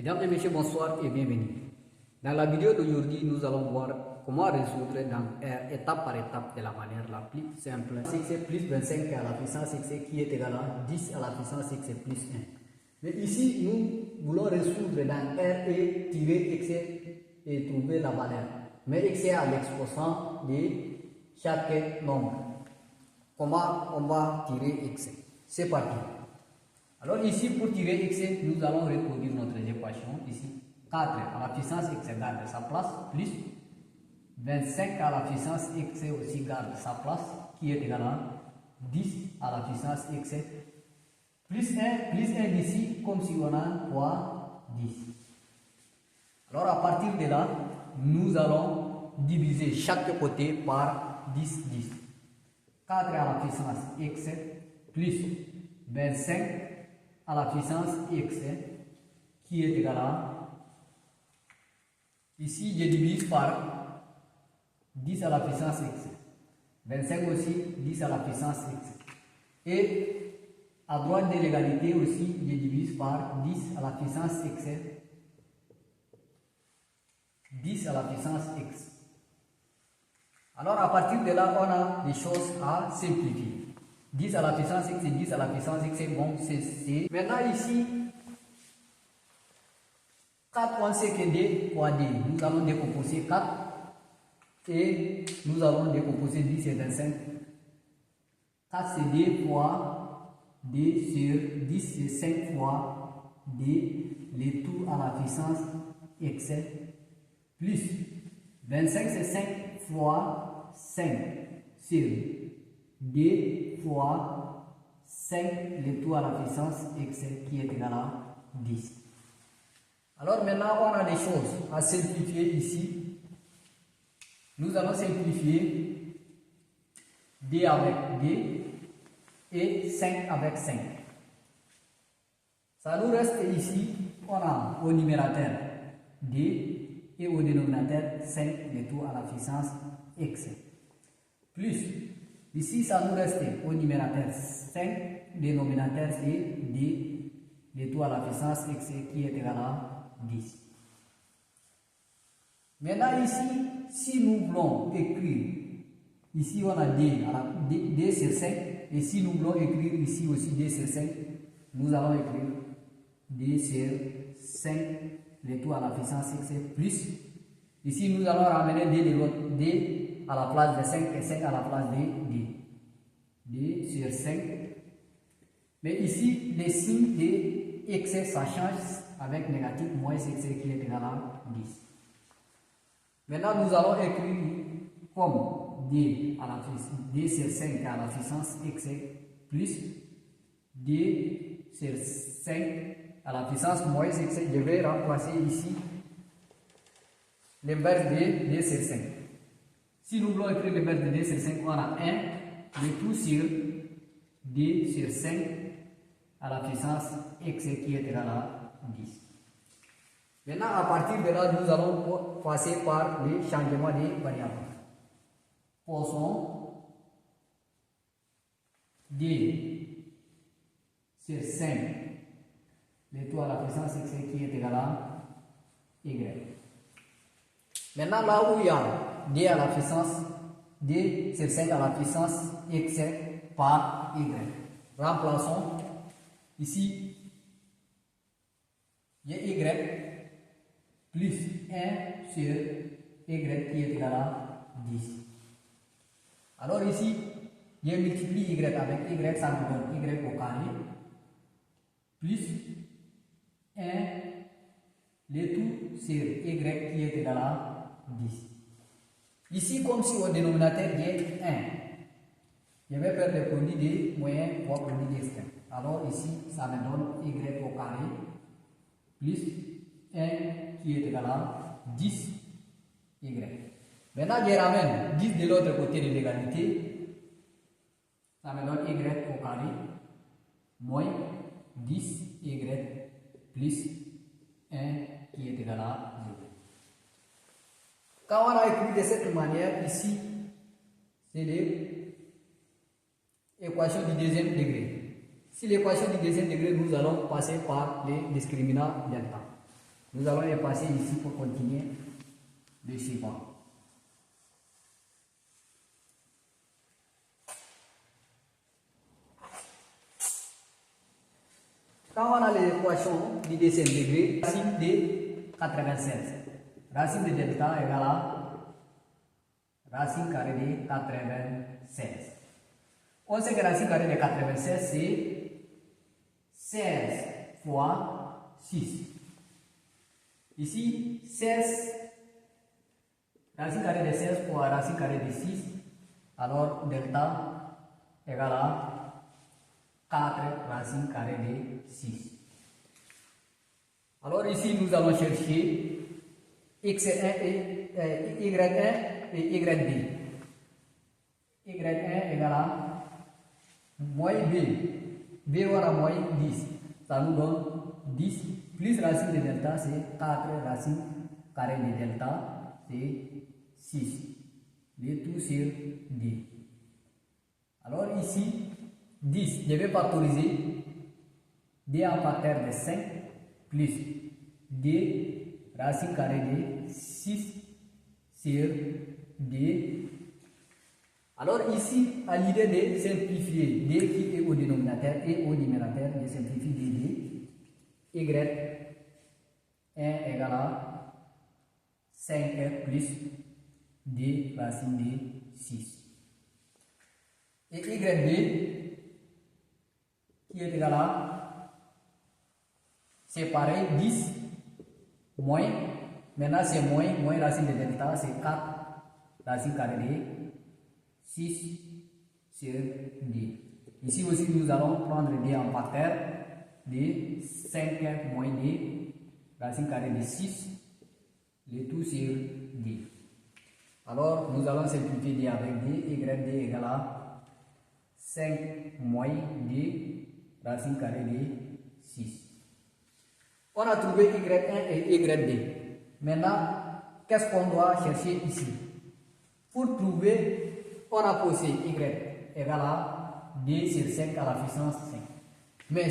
Mesdames et messieurs, bonsoir et bienvenue. Dans la vidéo d'aujourd'hui, nous allons voir comment résoudre dans R étape par étape de la manière la plus simple. X est plus 25 à la puissance x qui est égal à 10 à la puissance x plus 1. Mais ici, nous voulons résoudre dans R et tirer x et trouver la valeur. Mais x est à l'exposant de chaque nombre. Comment on va tirer x? C'est parti. Alors ici, pour tirer x, nous allons reproduire notre équation. Ici, 4 à la puissance x garde sa place, plus 25 à la puissance x aussi garde sa place, qui est égal à 10 à la puissance x, plus 1 d'ici, comme si on a quoi 10. Alors à partir de là, nous allons diviser chaque côté par 10, 10. 4 à la puissance x, plus 25 à la puissance x qui est égal à, ici je divise par 10 à la puissance x, 25 aussi 10 à la puissance x, et à droite de l'égalité aussi je divise par 10 à la puissance x, 10 à la puissance x. Alors à partir de là on a des choses à simplifier. 10 à la puissance x et 10 à la puissance x, bon, c'est. Maintenant ici, 4, on sait que d fois d. Nous allons décomposer 4 et nous allons décomposer 10 et 25. 4 c'est d fois d sur 10 c'est 5 fois d, le tout à la puissance x, plus 25 c'est 5 fois 5 sur d fois 5 le tout à la puissance x qui est égal à 10. Alors maintenant on a des choses à simplifier ici. Nous allons simplifier d avec d et 5 avec 5. Ça nous reste ici, on a au numérateur d et au dénominateur 5 le tout à la puissance x. Plus ici, ça nous reste au numérateur 5, dénominateur c'est d, le tout à la puissance x qui est égal à 10. Maintenant ici, si nous voulons écrire, ici on a d sur 5, et si nous voulons écrire ici aussi d sur 5, nous allons écrire d sur 5, le tout à la puissance x plus, ici nous allons ramener d de l'autre, d à la place de 5 et 5 à la place de d sur 5. Mais ici, les signes de x, ça change avec négatif moins x qui est égal à 10. Maintenant, nous allons écrire comme d sur 5 à la puissance x plus d sur 5 à la puissance moins x. Je vais remplacer ici l'inverse de d sur 5. Si nous voulons écrire l'inverse de d sur 5, on a 1, le tout sur d sur 5 à la puissance x qui est égal à 10. Maintenant, à partir de là, nous allons passer par les changements des variables. Posons d sur 5, le tout à la puissance x qui est égal à y. Maintenant, là où il y a d à la puissance d sur 5 à la puissance x par y. Remplaçons ici y plus 1 sur y qui est égal à 10. Alors ici, je multiplie y avec y, ça me donne y au carré plus 1 le tout sur y qui est égal à 10. Ici, comme si au dénominateur il y a 1, je vais faire le produit des moyens fois le produit d'extrême. Alors ici, ça me donne y au carré plus 1 qui est égal à 10 y. Maintenant, je ramène 10 de l'autre côté de l'égalité. Ça me donne y au carré moins 10 y plus 1 qui est égal à 0. Quand on a écrit de cette manière, ici, c'est l'équation du deuxième degré. Si l'équation du deuxième degré, nous allons passer par les discriminants delta. Nous allons effacer ici pour continuer le suivant. Quand on a l'équation du deuxième degré, racine de 96. Racine de delta égale à racine carrée de 96. On sait que racine carrée de 96 c'est 16 fois 6. Ici, 16, racine carrée de 16 fois racine carrée de 6. Alors, delta égale à 4 racine carrée de 6. Alors ici, nous allons chercher x1 et y1 et y2. y1 égale à moins b. b aura moins 10. Ça nous donne 10 plus racine de delta, c'est 4 racine carrée de delta, c'est 6. Le tout sur d. Alors ici, 10, je vais factoriser d en facteur de 5 plus d racine carrée de 6 sur d. Alors ici, à l'idée de simplifier d qui est au dénominateur et au numérateur, je simplifie d, y1 égale à 5 plus d racine de 6. Et y2 qui est égal à, c'est pareil, 10 moins, maintenant c'est moins racine de delta, c'est 4 racine carrée de 6 sur d. Ici aussi nous allons prendre d en facteur de 5 moins d racine carrée de 6, le tout sur d. Alors nous allons simplifier d avec d, y2 égale à 5 moins d racine carrée de 6. On a trouvé y1 et y2. Maintenant, qu'est-ce qu'on doit chercher ici? Pour trouver, on a posé y égale à d sur 5 à la puissance 5. Mais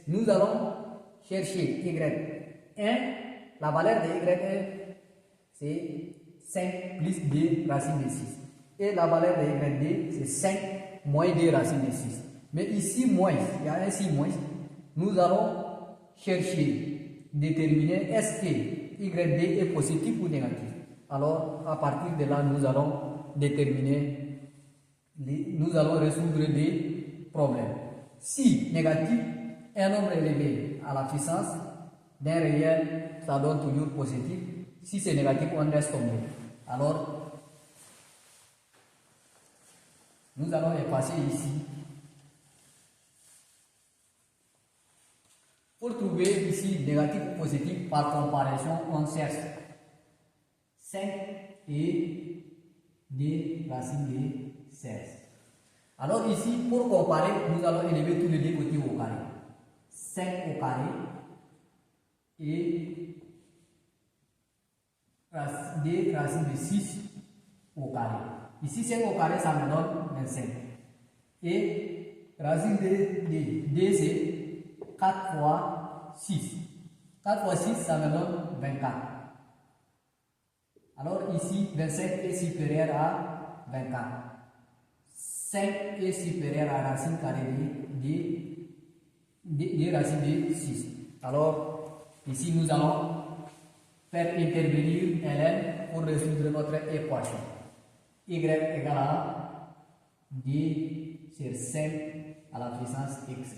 nous allons chercher y1, la valeur de y1 c'est 5 plus d racine de 6. Et la valeur de y2 c'est 5 moins d racine de 6. Mais ici, moins, il y a un si moins, nous allons chercher, déterminer est-ce que y2 est positif ou négatif. Alors, à partir de là, nous allons déterminer, nous allons résoudre des problèmes. Si négatif, un nombre élevé à la puissance d'un réel, ça donne toujours positif. Si c'est négatif, on laisse tomber. Alors, nous allons effacer ici. Pour trouver ici négatif ou positif, par comparaison, on cherche 5 et d racine de 16. Alors ici, pour comparer, nous allons élever tous les deux côtés au carré. 5 au carré et d racine de 6 au carré. Ici, 5 au carré, ça me donne 25. Et racine de d c'est 4 fois 6. 4 fois 6, ça me donne 24. Alors ici, 25 est supérieur à 24. 5 est supérieur à racine carrée de racine de 6. Alors, ici, nous allons faire intervenir ln pour résoudre notre équation. Y égale à d sur 5 à la puissance x.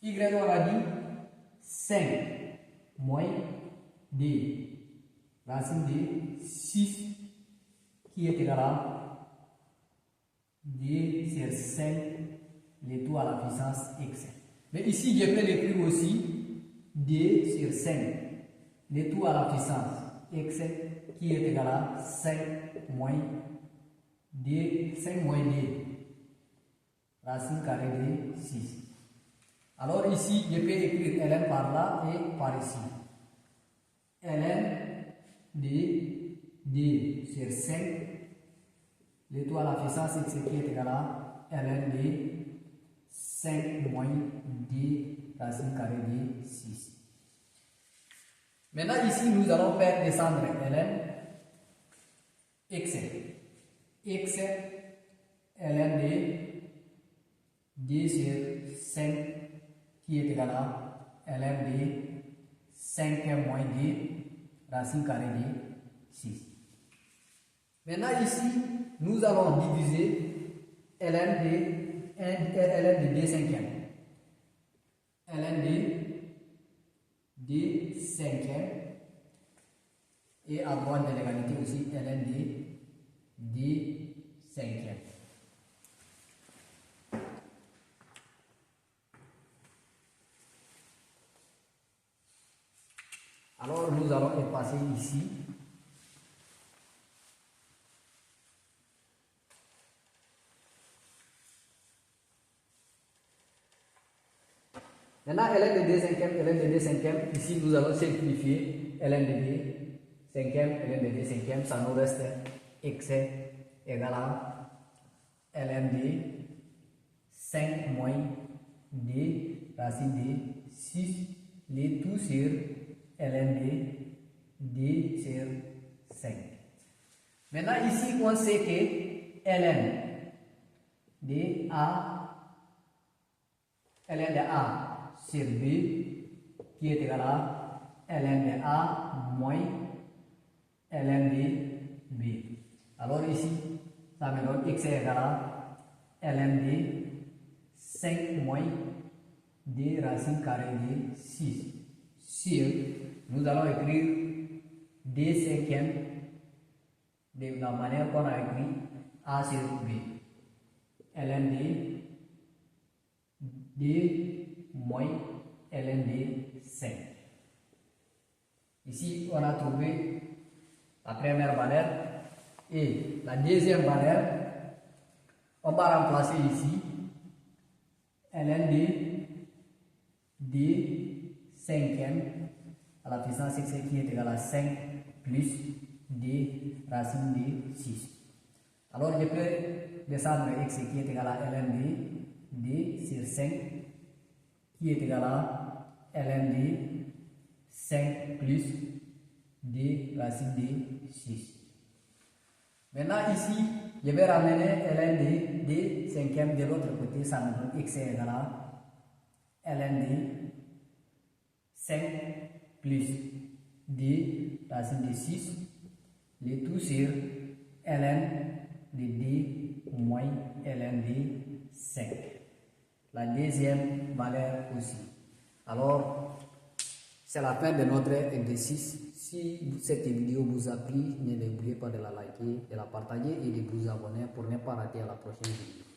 Y aura dit 5 moins d racine de 6 qui est égal à d sur 5 le tout à la puissance x. Mais ici, je peux l'écrire aussi d sur 5 le tout à la puissance x qui est égal à 5 moins d racine carrée de 6. Alors ici, je peux écrire ln par là et par ici. ln de d sur 5, le tout à la puissance x qui est égal à ln de 5 moins d racine carrée de 6. Maintenant ici nous allons faire descendre ln x ln d sur 5 qui est égal à ln de 5 moins d racine carrée de 6. Maintenant ici nous allons diviser ln de d cinquième. ln de d cinquième et à droite de l'égalité aussi ln de d cinquième. Alors nous allons effacer ici. Maintenant, ln de d cinquième, ln de d cinquième, ici nous allons simplifier ln de d cinquième, ln de d cinquième, ça nous reste x égale à ln de 5 moins d racine de 6, les tout sur ln de d sur 5. Maintenant ici on sait que ln de a sur b qui est égal à ln de a moins ln de b. Alors ici ça me donne x est égal à ln de 5 moins d racine carrée de 6 sur, nous allons écrire d cinquième de la manière qu'on a écrit a sur b, ln de d moins ln de 5. Ici on a trouvé la première valeur et la deuxième valeur. On va remplacer ici ln de d cinquième à la puissance x qui est égale à 5 plus d racine de 6. Alors je peux descendre x qui est égal à ln de d sur 5 qui est égal à ln de 5 plus d racine de 6. Maintenant ici, je vais ramener ln de d cinquième de l'autre côté, ça me donne x est égal à ln de 5 plus d racine de 6, le tout sur ln de d moins ln de 5. La deuxième valeur aussi. Alors, c'est la fin de notre exercice. Si cette vidéo vous a plu, n'oubliez pas de la liker, de la partager et de vous abonner pour ne pas rater la prochaine vidéo.